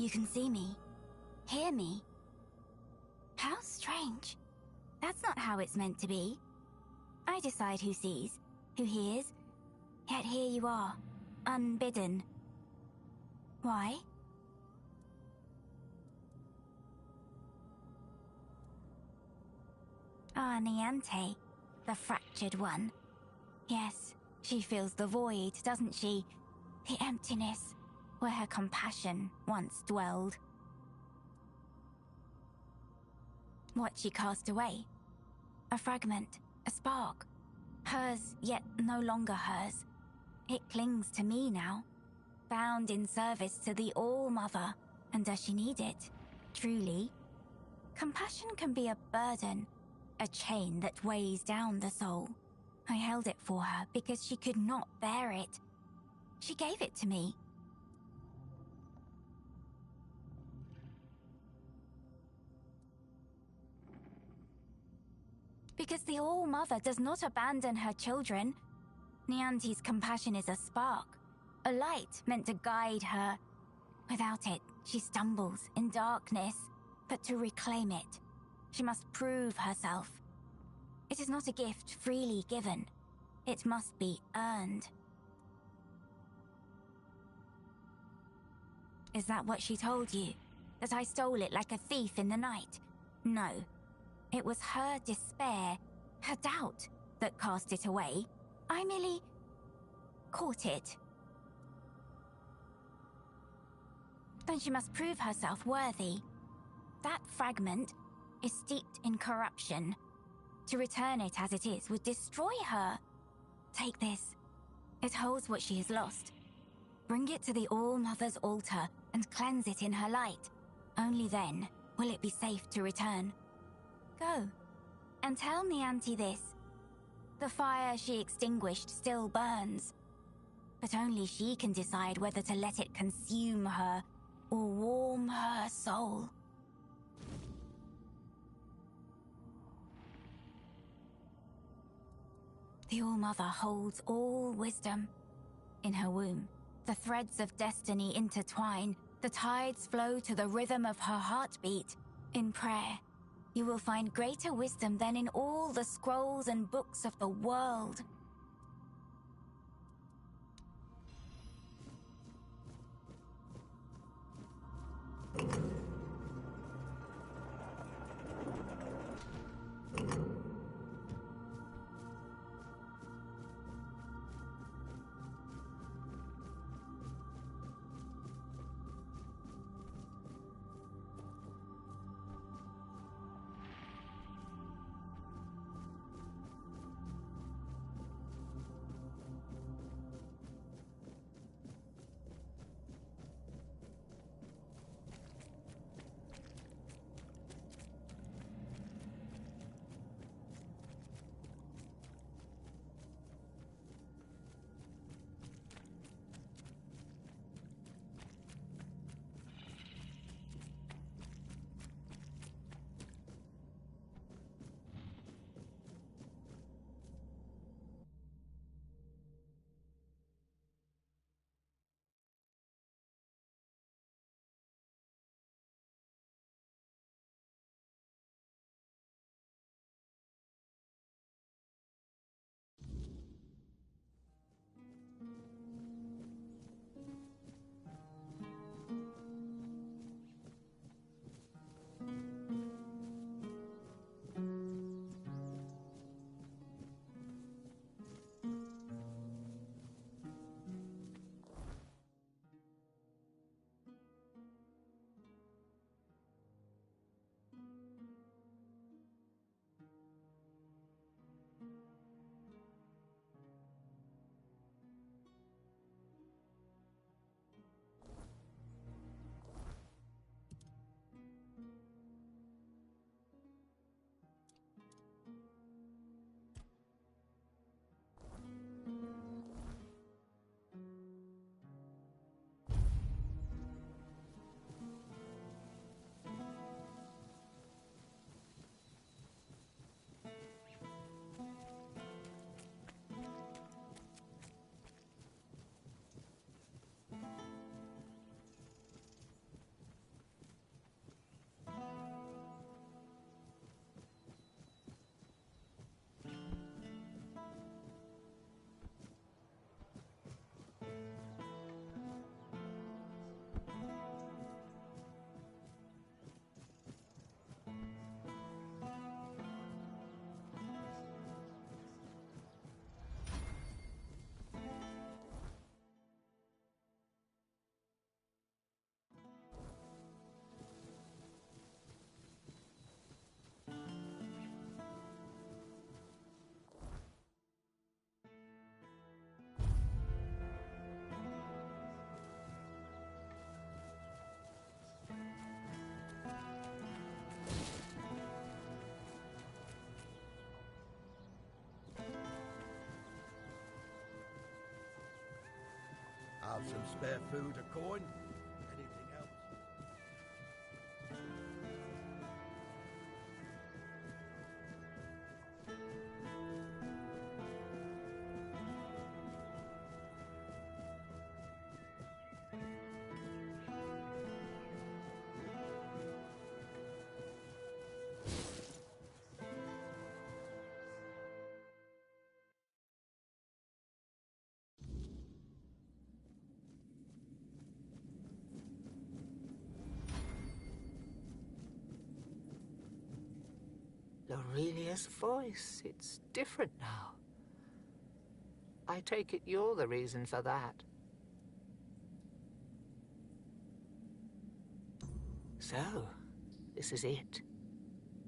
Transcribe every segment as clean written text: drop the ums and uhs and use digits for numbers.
You can see me, hear me. How strange. That's not how it's meant to be. I decide who sees, who hears, yet here you are, unbidden. Why? Ah, Niante, the fractured one. Yes, she feels the void, doesn't she? The emptiness, where her compassion once dwelled. What she cast away? A fragment, a spark. Hers, yet no longer hers. It clings to me now, bound in service to the All-Mother. And does she need it? Truly? Compassion can be a burden, a chain that weighs down the soul. I held it for her because she could not bear it. She gave it to me. Because the All-Mother does not abandon her children. Niante's compassion is a spark, a light meant to guide her. Without it, she stumbles in darkness. But to reclaim it, she must prove herself. It is not a gift freely given. It must be earned. Is that what she told you? That I stole it like a thief in the night? No. It was her despair, her doubt, that cast it away. I merely caught it. Then she must prove herself worthy. That fragment is steeped in corruption. To return it as it is would destroy her. Take this. It holds what she has lost. Bring it to the All-Mother's altar and cleanse it in her light. Only then will it be safe to return. Go, and tell Niante this. The fire she extinguished still burns, but only she can decide whether to let it consume her or warm her soul. The All-Mother holds all wisdom. In her womb, the threads of destiny intertwine. The tides flow to the rhythm of her heartbeat. In prayer, you will find greater wisdom than in all the scrolls and books of the world. Spare food, a coin? Anything else? Aurelia's voice, it's different now. I take it you're the reason for that. So, this is it.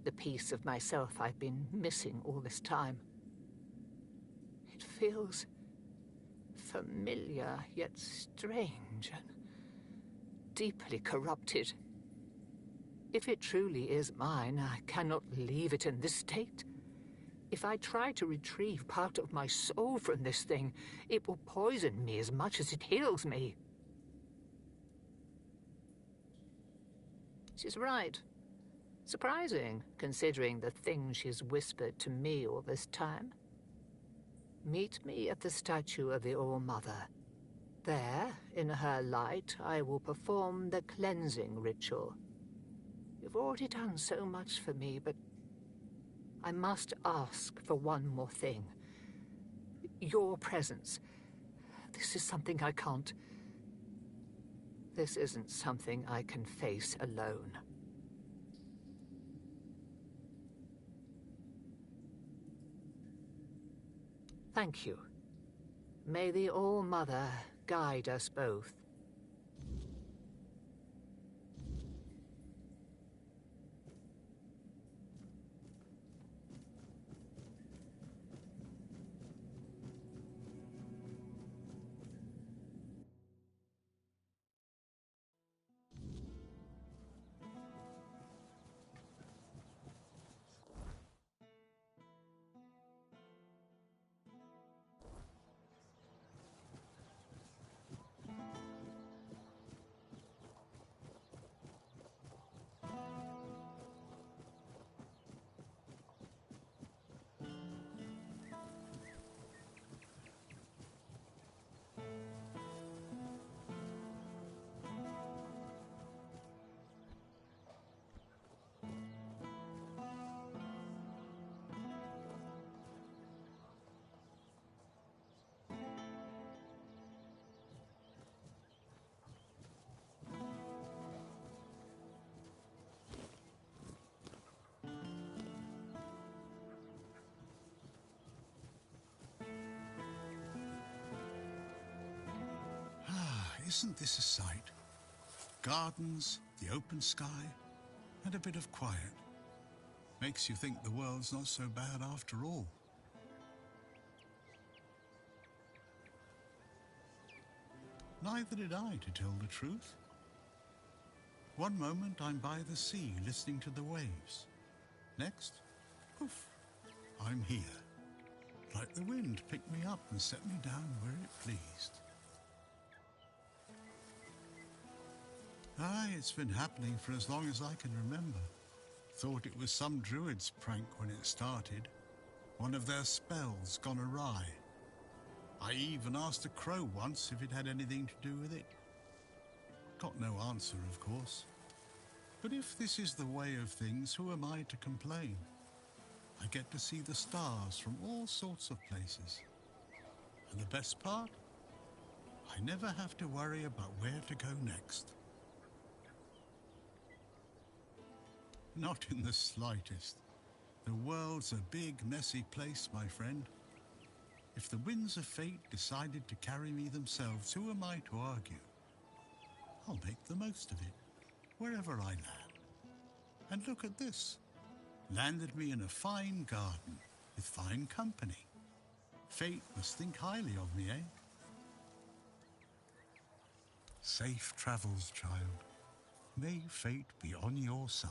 The piece of myself I've been missing all this time. It feels familiar, yet strange and deeply corrupted. If it truly is mine, I cannot leave it in this state. If I try to retrieve part of my soul from this thing, it will poison me as much as it heals me. She's right. Surprising, considering the things she's whispered to me all this time. Meet me at the statue of the All-Mother. There, in her light, I will perform the cleansing ritual. You've already done so much for me, but I must ask for one more thing. Your presence. This is something I can't... This isn't something I can face alone. Thank you. May the All-Mother guide us both. Isn't this a sight? Gardens, the open sky, and a bit of quiet. Makes you think the world's not so bad after all. Neither did I, to tell the truth. One moment I'm by the sea, listening to the waves. Next, poof, I'm here. Like the wind picked me up and set me down where it pleased. Aye, it's been happening for as long as I can remember. Thought it was some druid's prank when it started. One of their spells gone awry. I even asked a crow once if it had anything to do with it. Got no answer, of course. But if this is the way of things, who am I to complain? I get to see the stars from all sorts of places. And the best part? I never have to worry about where to go next. Not in the slightest. The world's a big, messy place, my friend. If the winds of fate decided to carry me themselves, who am I to argue? I'll make the most of it, wherever I land. And look at this. Landed me in a fine garden, with fine company. Fate must think highly of me, eh? Safe travels, child. May fate be on your side.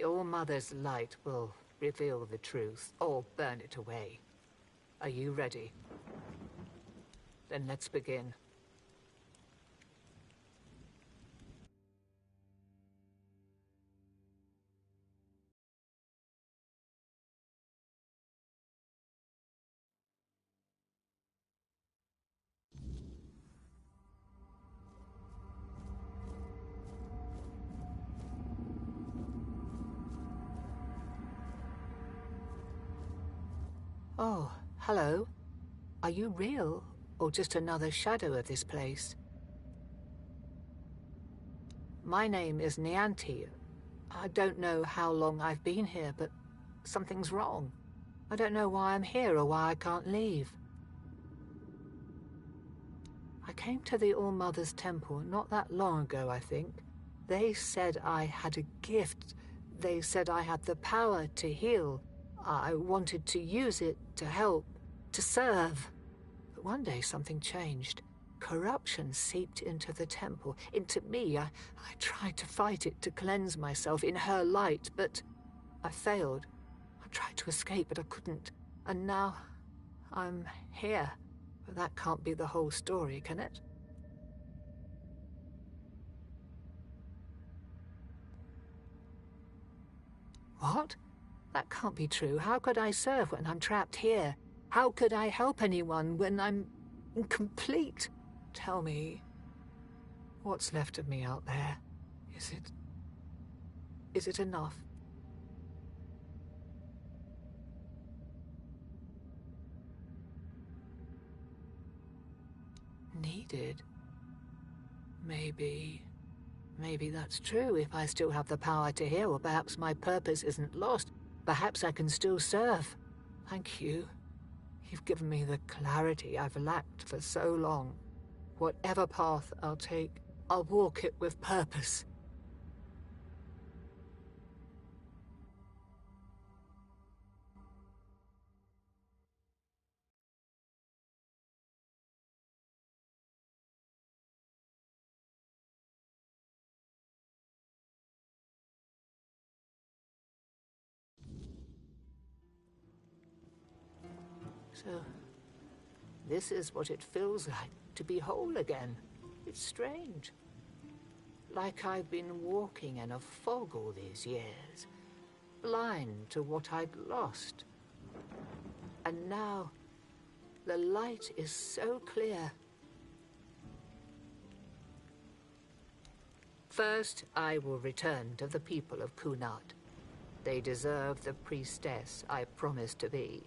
The All-Mother's light will reveal the truth, or burn it away. Are you ready? Then let's begin. Oh, hello. Are you real, or just another shadow of this place? My name is Nianti. I don't know how long I've been here, but something's wrong. I don't know why I'm here or why I can't leave. I came to the All-Mother's temple not that long ago, I think. They said I had a gift. They said I had the power to heal. I wanted to use it to help, to serve. But one day something changed. Corruption seeped into the temple, into me. I tried to fight it, to cleanse myself in her light, but I failed. I tried to escape, but I couldn't. And now I'm here. But that can't be the whole story, can it? What? That can't be true. How could I serve when I'm trapped here? How could I help anyone when I'm incomplete? Tell me, what's left of me out there? Is it enough? Needed? Maybe that's true if I still have the power to heal, or perhaps my purpose isn't lost. Perhaps I can still serve. Thank you. You've given me the clarity I've lacked for so long. Whatever path I'll take, I'll walk it with purpose. So, this is what it feels like to be whole again. It's strange. Like I've been walking in a fog all these years, blind to what I'd lost. And now, the light is so clear. First, I will return to the people of Kunat. They deserve the priestess I promised to be.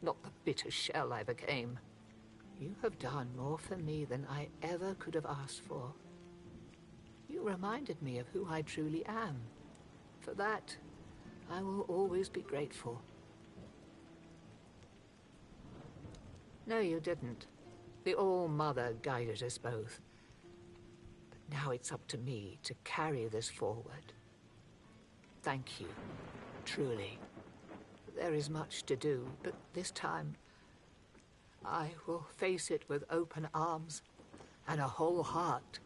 Not the bitter shell I became. You have done more for me than I ever could have asked for. You reminded me of who I truly am. For that, I will always be grateful. No, you didn't. The All-Mother guided us both. But now it's up to me to carry this forward. Thank you, truly. There is much to do, but this time, I will face it with open arms and a whole heart.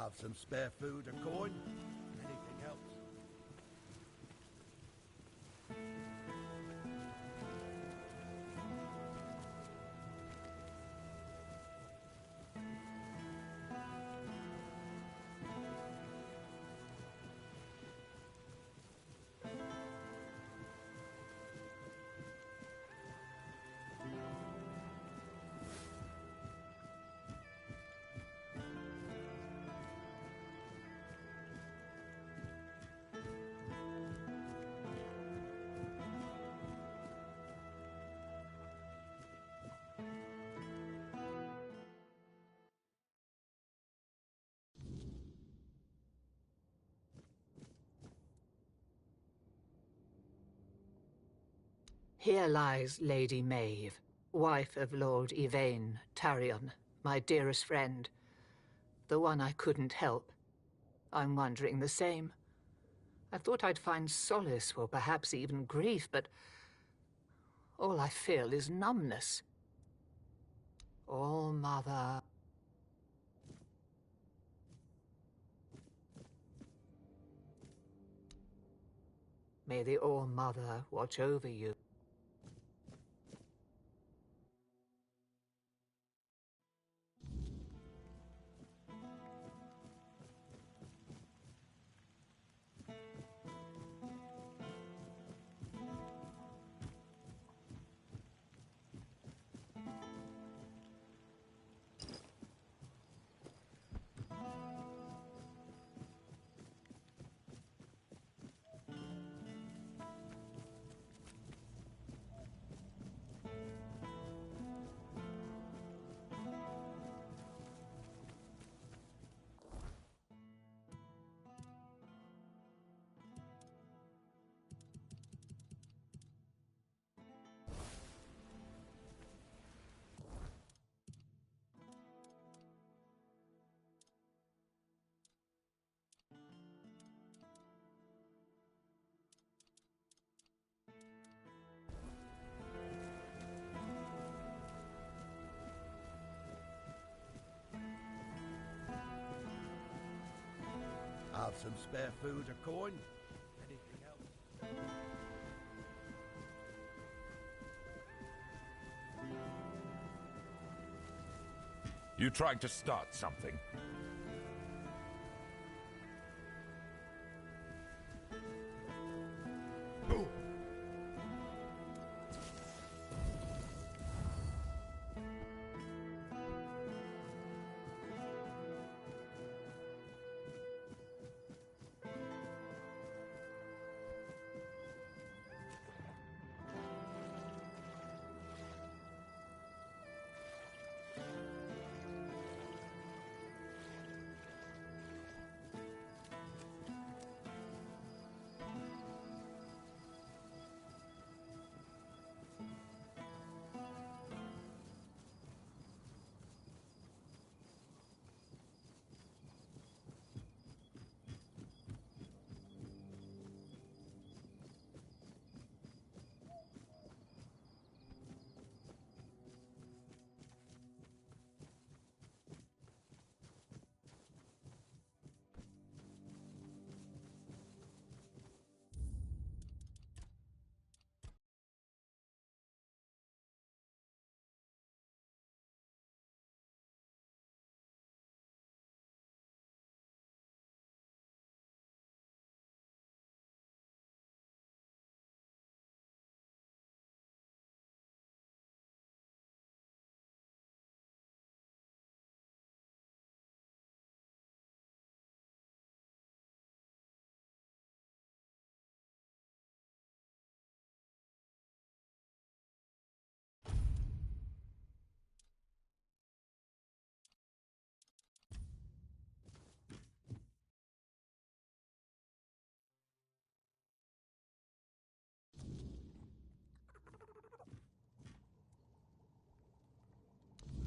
Have some spare food or coin? Anything else? Here lies Lady Maeve, wife of Lord Yvain Tarion, my dearest friend. The one I couldn't help. I'm wondering the same. I thought I'd find solace, or perhaps even grief, but all I feel is numbness. All Mother. May the All Mother watch over you. Have some spare food or coin? Anything else? You tried to start something.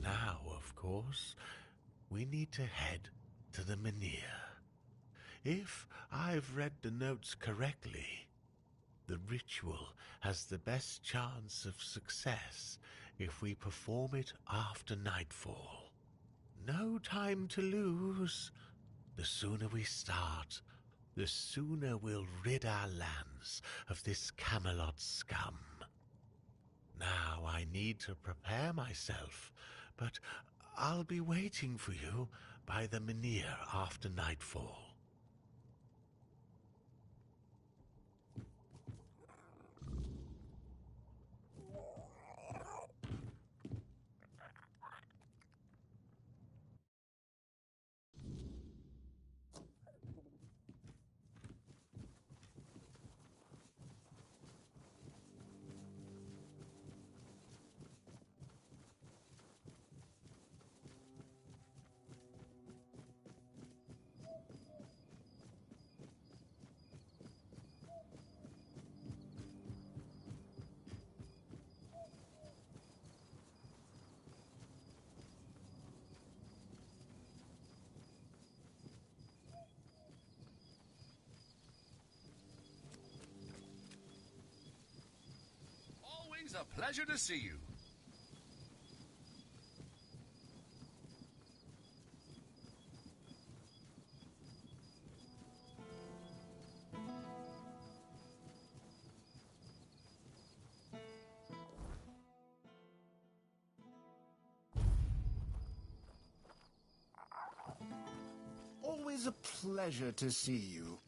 Now, of course, we need to head to the Menhir. If I've read the notes correctly, the ritual has the best chance of success if we perform it after nightfall. No time to lose. The sooner we start, the sooner we'll rid our lands of this Camelot scum. Now I need to prepare myself, but I'll be waiting for you by the Menhir after nightfall. Always a pleasure to see you. Always a pleasure to see you.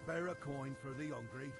Spare a coin for the hungry.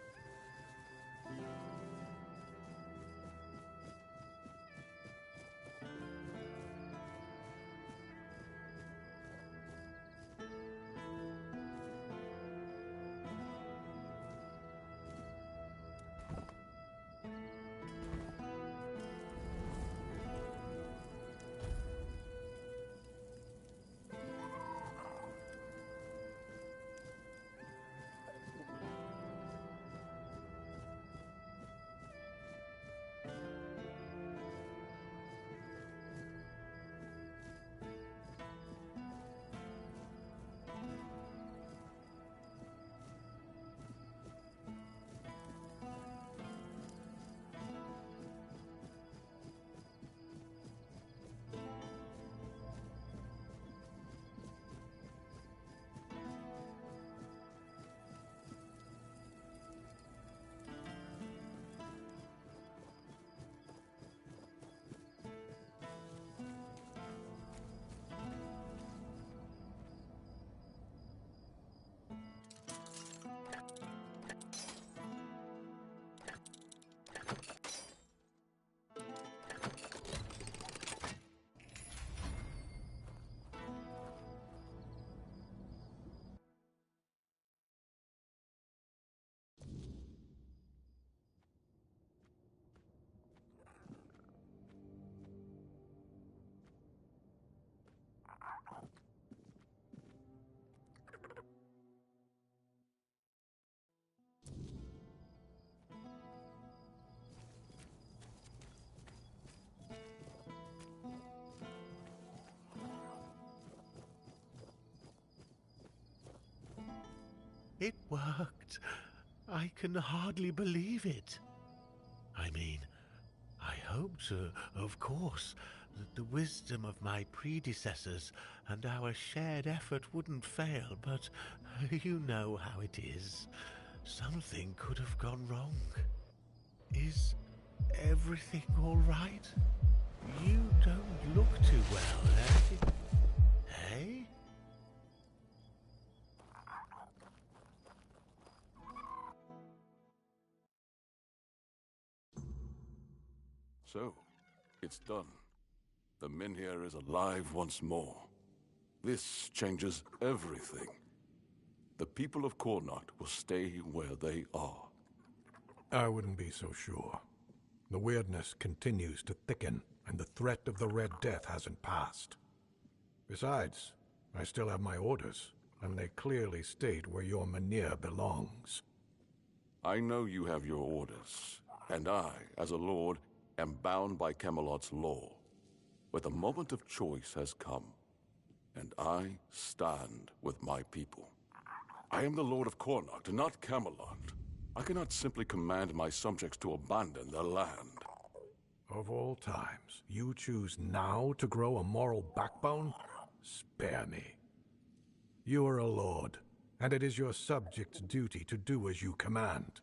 It worked. I can hardly believe it. I mean, I hoped, of course, that the wisdom of my predecessors and our shared effort wouldn't fail, but you know how it is. Something could have gone wrong. Is everything all right? You don't look too well, eh? Hey? So, it's done. The Menhir is alive once more. This changes everything. The people of Connacht will stay where they are. I wouldn't be so sure. The weirdness continues to thicken, and the threat of the Red Death hasn't passed. Besides, I still have my orders, and they clearly state where your Menhir belongs. I know you have your orders, and I, as a lord, am bound by Camelot's law. But the moment of choice has come, and I stand with my people. I am the Lord of Connacht, not Camelot. I cannot simply command my subjects to abandon their land. Of all times, you choose now to grow a moral backbone? Spare me. You are a lord, and it is your subjects' duty to do as you command.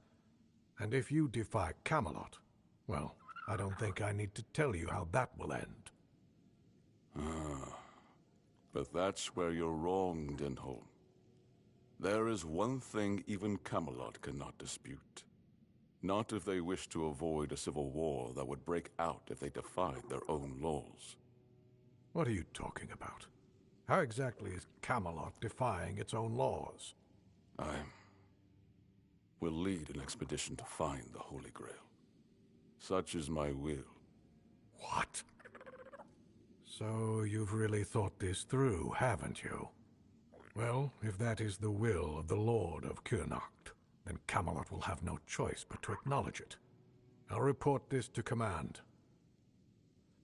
And if you defy Camelot, well, I don't think I need to tell you how that will end. But that's where you're wrong, Denholm. There is one thing even Camelot cannot dispute. Not if they wish to avoid a civil war that would break out if they defied their own laws. What are you talking about? How exactly is Camelot defying its own laws? I will lead an expedition to find the Holy Grail. Such is my will. What? So you've really thought this through, haven't you? Well, if that is the will of the Lord of Connacht, then Camelot will have no choice but to acknowledge it. I'll report this to command.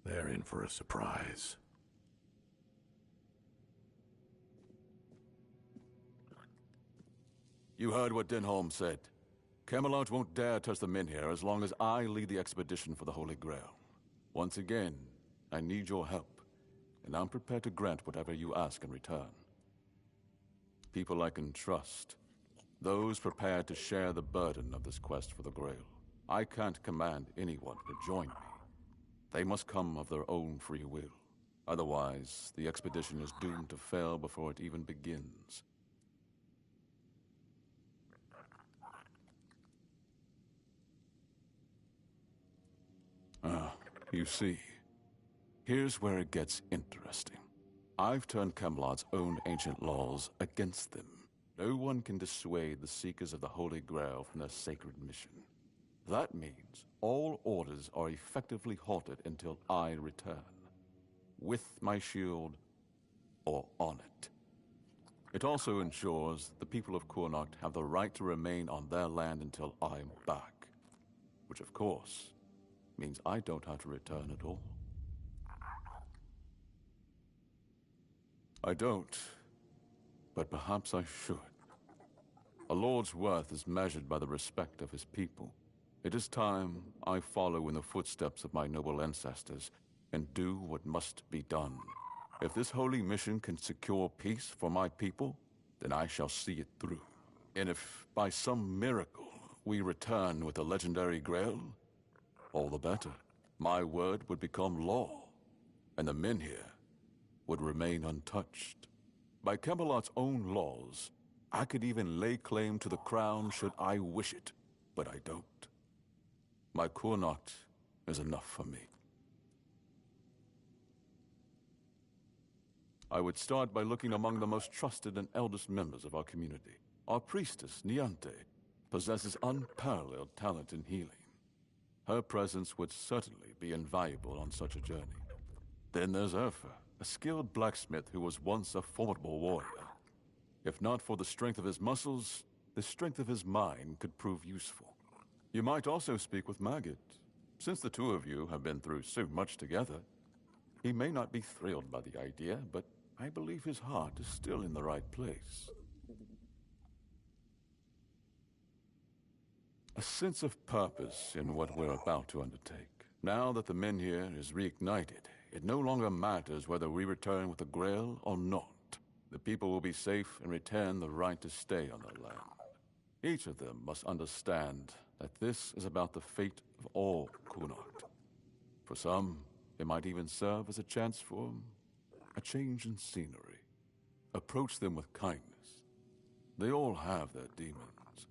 They're in for a surprise. You heard what Denholm said. Camelot won't dare touch the Menhir as long as I lead the expedition for the Holy Grail. Once again, I need your help, and I'm prepared to grant whatever you ask in return. People I can trust. Those prepared to share the burden of this quest for the Grail. I can't command anyone to join me. They must come of their own free will. Otherwise, the expedition is doomed to fail before it even begins. You see, here's where it gets interesting. I've turned Camelot's own ancient laws against them. No one can dissuade the Seekers of the Holy Grail from their sacred mission. That means all orders are effectively halted until I return. With my shield, or on it. It also ensures the people of Kurnocht have the right to remain on their land until I'm back. Which, of course, means I don't have to return at all. I don't, but perhaps I should. A lord's worth is measured by the respect of his people. It is time I follow in the footsteps of my noble ancestors and do what must be done. If this holy mission can secure peace for my people, then I shall see it through. And if by some miracle we return with the legendary Grail, all the better. My word would become law, and the men here would remain untouched. By Camelot's own laws, I could even lay claim to the crown should I wish it, but I don't. My Kurnocht is enough for me. I would start by looking among the most trusted and eldest members of our community. Our priestess, Niante, possesses unparalleled talent in healing. Her presence would certainly be invaluable on such a journey. Then there's Urfa, a skilled blacksmith who was once a formidable warrior. If not for the strength of his muscles, the strength of his mind could prove useful. You might also speak with Maggot. Since the two of you have been through so much together, he may not be thrilled by the idea, but I believe his heart is still in the right place. A sense of purpose in what we're about to undertake. Now that the Menhir is reignited, it no longer matters whether we return with the Grail or not. The people will be safe and retain the right to stay on their land. Each of them must understand that this is about the fate of all Kurnocht. For some, it might even serve as a chance for a change in scenery. Approach them with kindness. They all have their demons,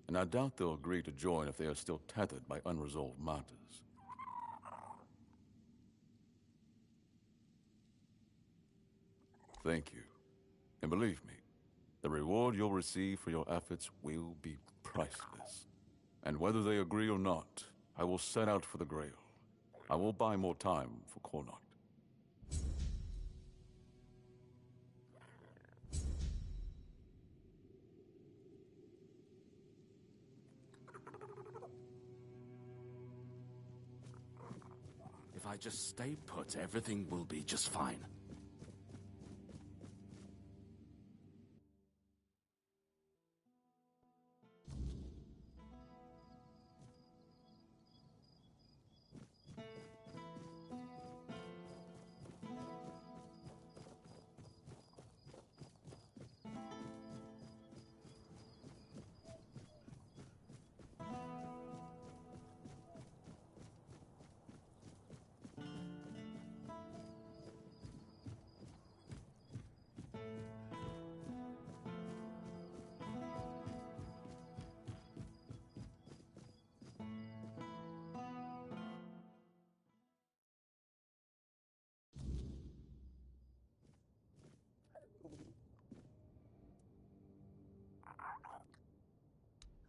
and I doubt they'll agree to join if they are still tethered by unresolved matters. Thank you. And believe me, the reward you'll receive for your efforts will be priceless. And whether they agree or not, I will set out for the Grail. I will buy more time for Kurnocht. If I just stay put, everything will be just fine.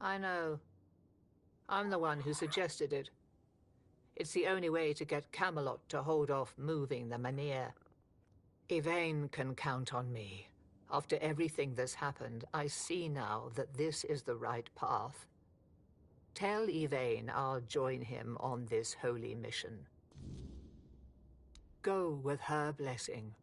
I know. I'm the one who suggested it. It's the only way to get Camelot to hold off moving the Menhir. Yvain can count on me. After everything that's happened, I see now that this is the right path. Tell Yvain I'll join him on this holy mission. Go with her blessing.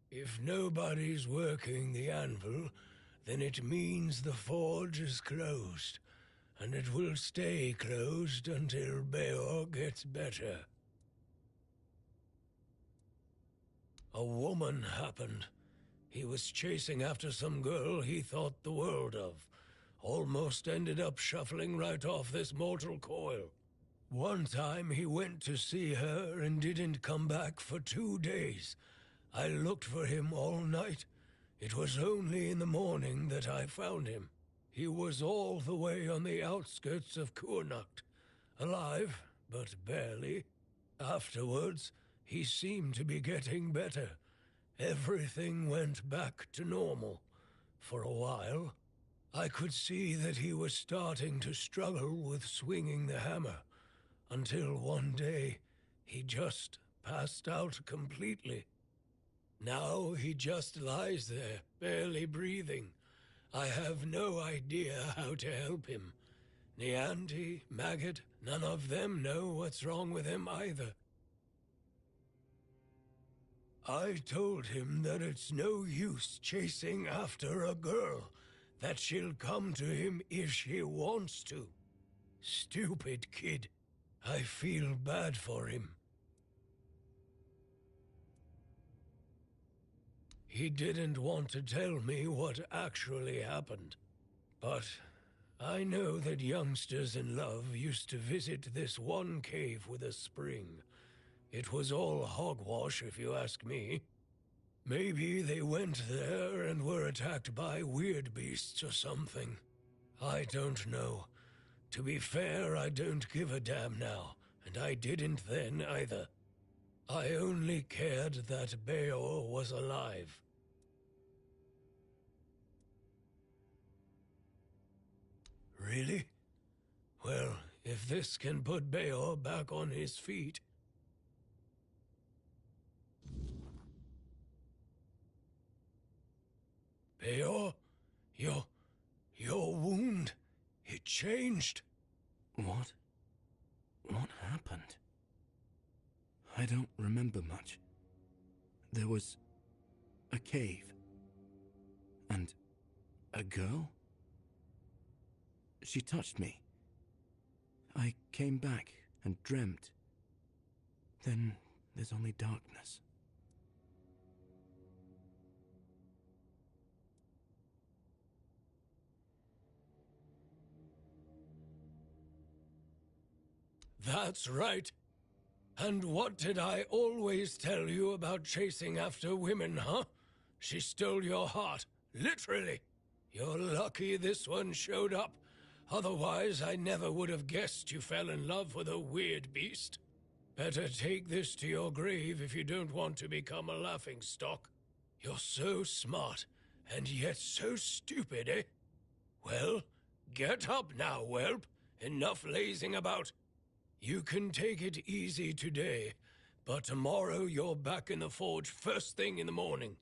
If nobody's working the anvil, then it means the forge is closed, and it will stay closed until Beor gets better. A woman happened. He was chasing after some girl he thought the world of. Almost ended up shuffling right off this mortal coil. One time he went to see her and didn't come back for 2 days. I looked for him all night. It was only in the morning that I found him. He was all the way on the outskirts of Kurnacht. Alive, but barely. Afterwards, he seemed to be getting better. Everything went back to normal. For a while, I could see that he was starting to struggle with swinging the hammer, until one day he just passed out completely. Now he just lies there, barely breathing. I have no idea how to help him. Nianti, Maggot, none of them know what's wrong with him either. I told him that it's no use chasing after a girl, that she'll come to him if she wants to. Stupid kid. I feel bad for him. He didn't want to tell me what actually happened, but I know that youngsters in love used to visit this one cave with a spring. It was all hogwash, if you ask me. Maybe they went there and were attacked by weird beasts or something. I don't know. To be fair, I don't give a damn now, and I didn't then either. I only cared that Beor was alive. Really? Well, if this can put Beor back on his feet... Beor, your wound, it changed. What? What happened? I don't remember much. There was a cave. And a girl? She touched me. I came back and dreamt. Then there's only darkness. That's right. And what did I always tell you about chasing after women, huh? She stole your heart, literally. You're lucky this one showed up. Otherwise, I never would have guessed you fell in love with a weird beast. Better take this to your grave if you don't want to become a laughingstock. You're so smart, and yet so stupid, eh? Well, get up now, whelp. Enough lazing about. You can take it easy today, but tomorrow you're back in the forge first thing in the morning.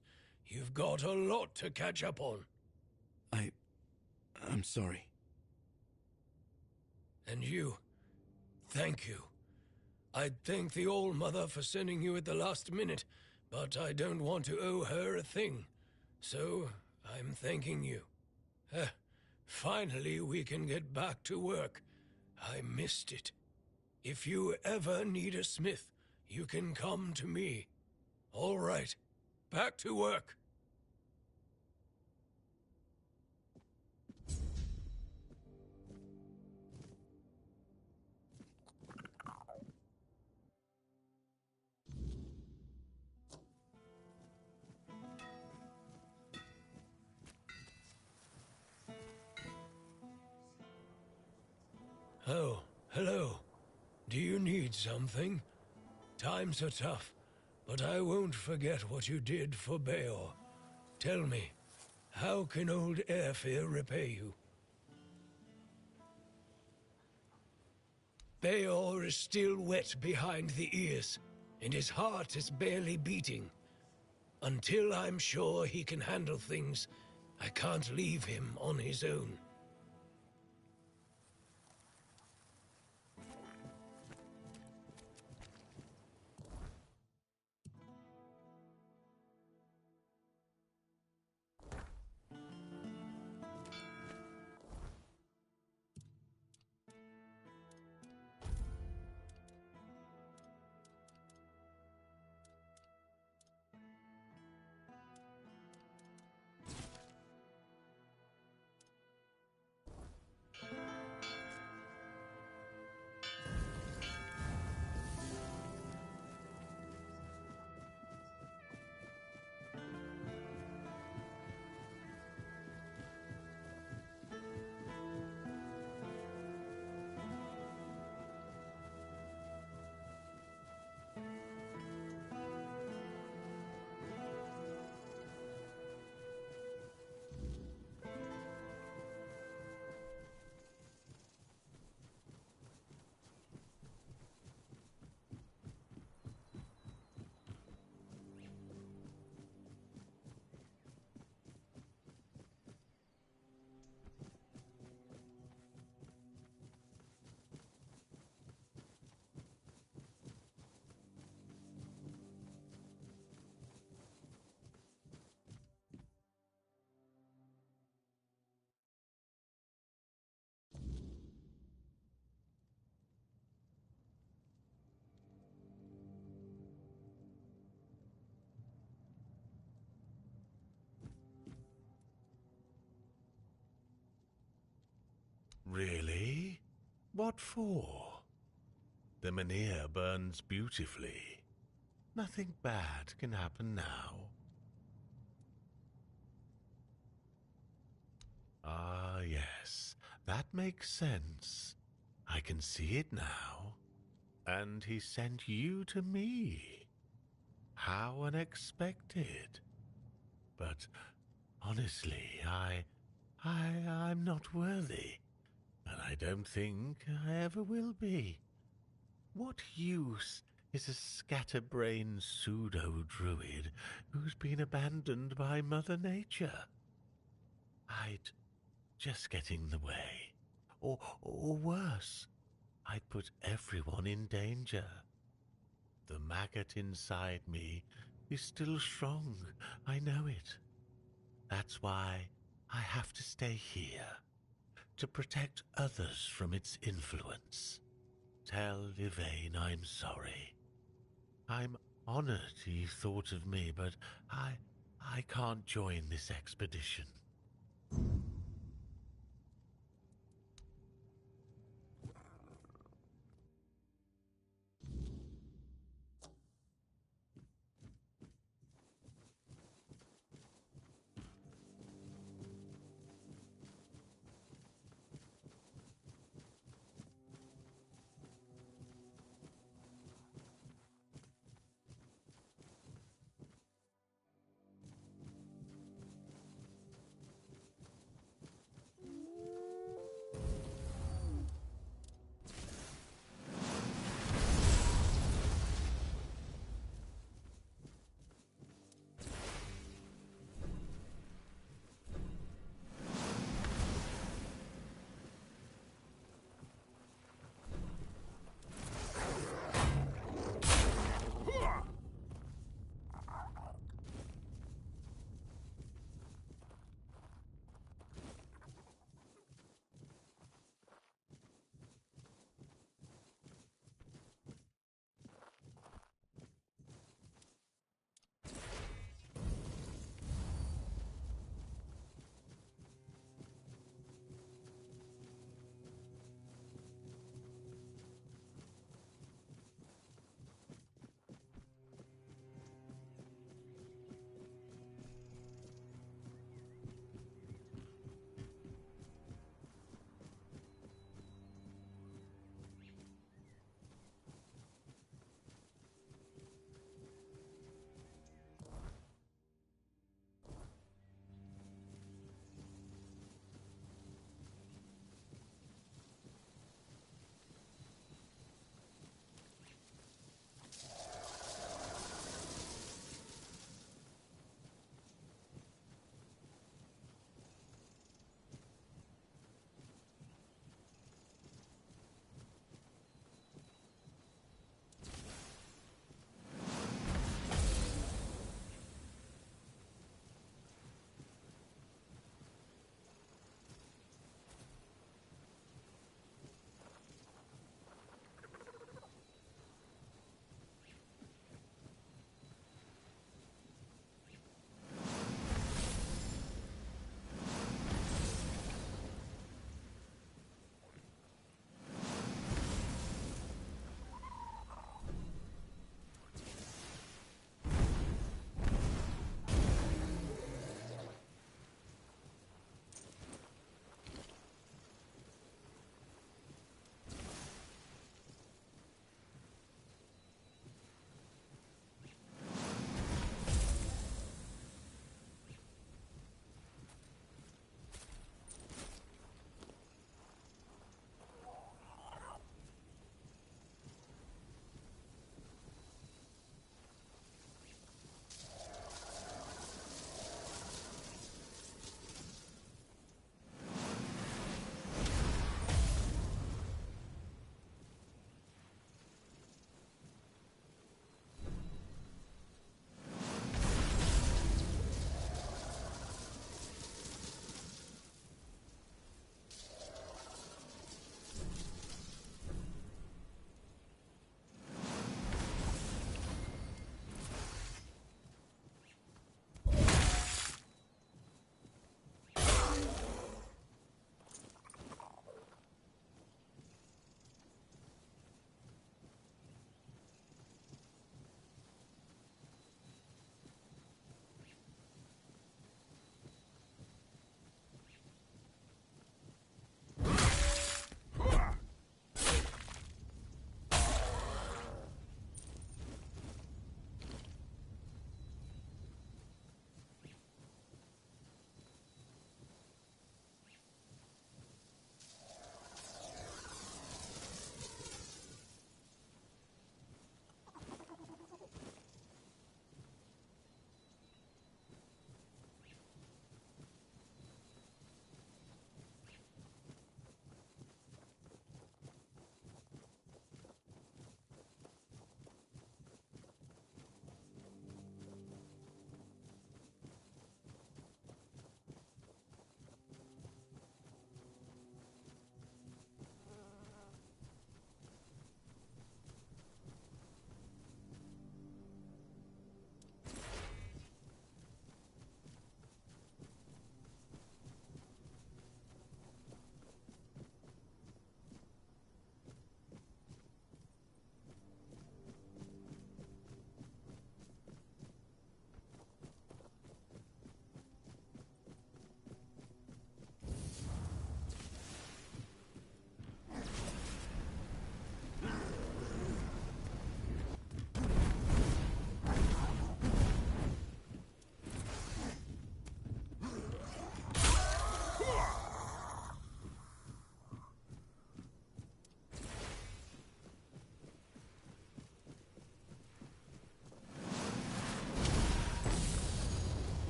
You've got a lot to catch up on. I'm sorry. And you, thank you. I'd thank the All-Mother for sending you at the last minute, but I don't want to owe her a thing. So, I'm thanking you. Finally we can get back to work. I missed it. If you ever need a smith, you can come to me. All right, back to work. Oh, hello. something? Times are tough, but I won't forget what you did for Beor. Tell me, how can old Airfear repay you? Beor is still wet behind the ears, and his heart is barely beating. Until I'm sure he can handle things, I can't leave him on his own. Really? What for? The Menhir burns beautifully. Nothing bad can happen now. Ah, yes, that makes sense. I can see it now. And he sent you to me. How unexpected. But honestly, I'm not worthy. And I don't think I ever will be. What use is a scatterbrained pseudo-druid who's been abandoned by Mother Nature? I'd just get in the way. Or worse, I'd put everyone in danger. The maggot inside me is still strong, I know it. That's why I have to stay here, to protect others from its influence. Tell Yvain I'm sorry. I'm honored he thought of me, but I can't join this expedition.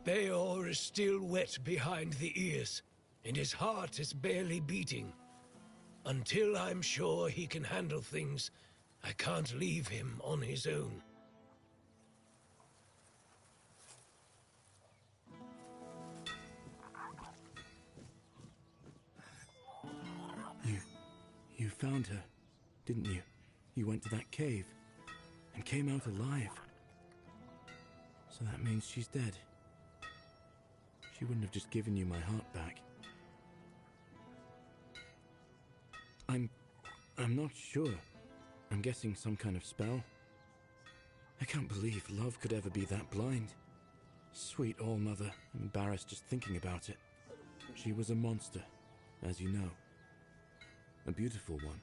Beor is still wet behind the ears, and his heart is barely beating. Until I'm sure he can handle things, I can't leave him on his own. You found her, didn't you? You went to that cave and came out alive. So that means she's dead. She wouldn't have just given you my heart back. I'm not sure. I'm guessing some kind of spell. I can't believe love could ever be that blind. Sweet All-Mother, I'm embarrassed just thinking about it. She was a monster, as you know. A beautiful one,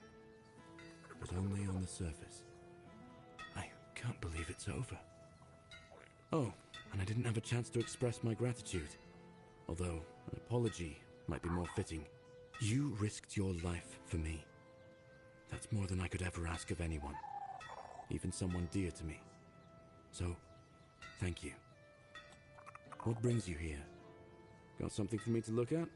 but only on the surface. I can't believe it's over. Oh, and I didn't have a chance to express my gratitude. Although, an apology might be more fitting. You risked your life for me. That's more than I could ever ask of anyone. Even someone dear to me. So, thank you. What brings you here? Got something for me to look at?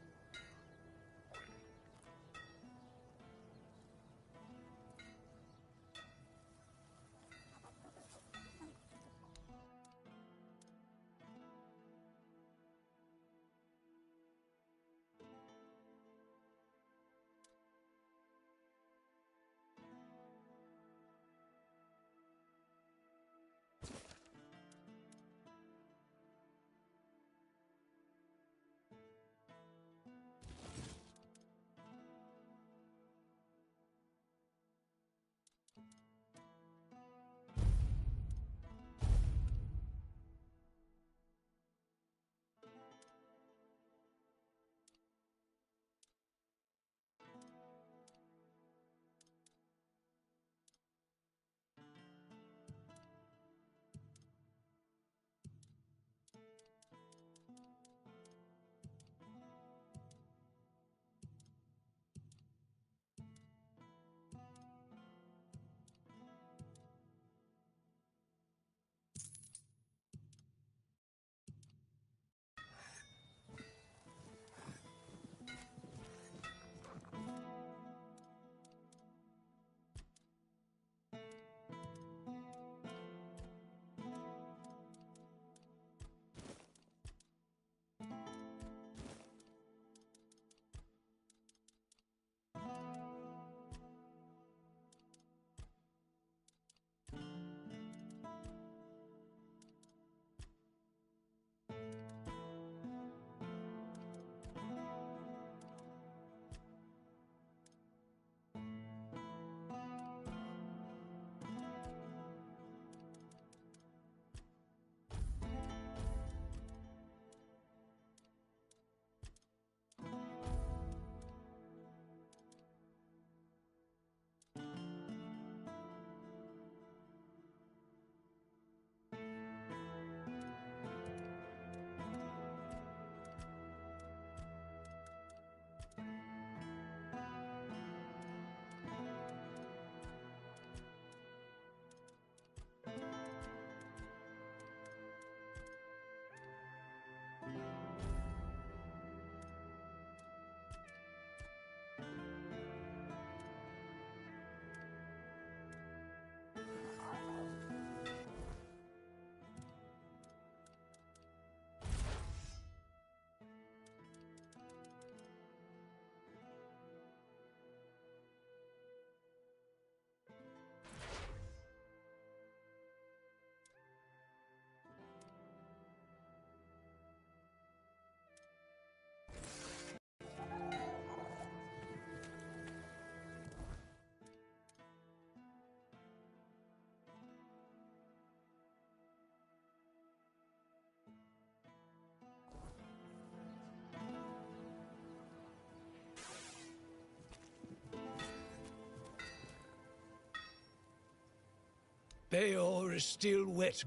Beor is still wet.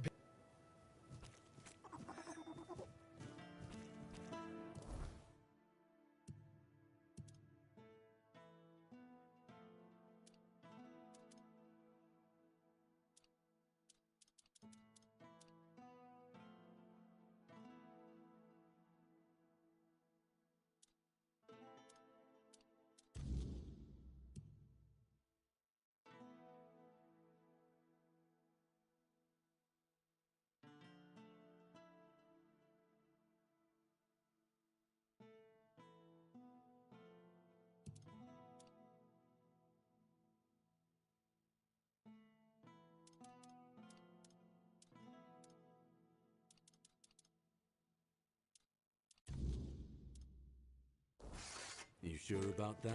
sure about that?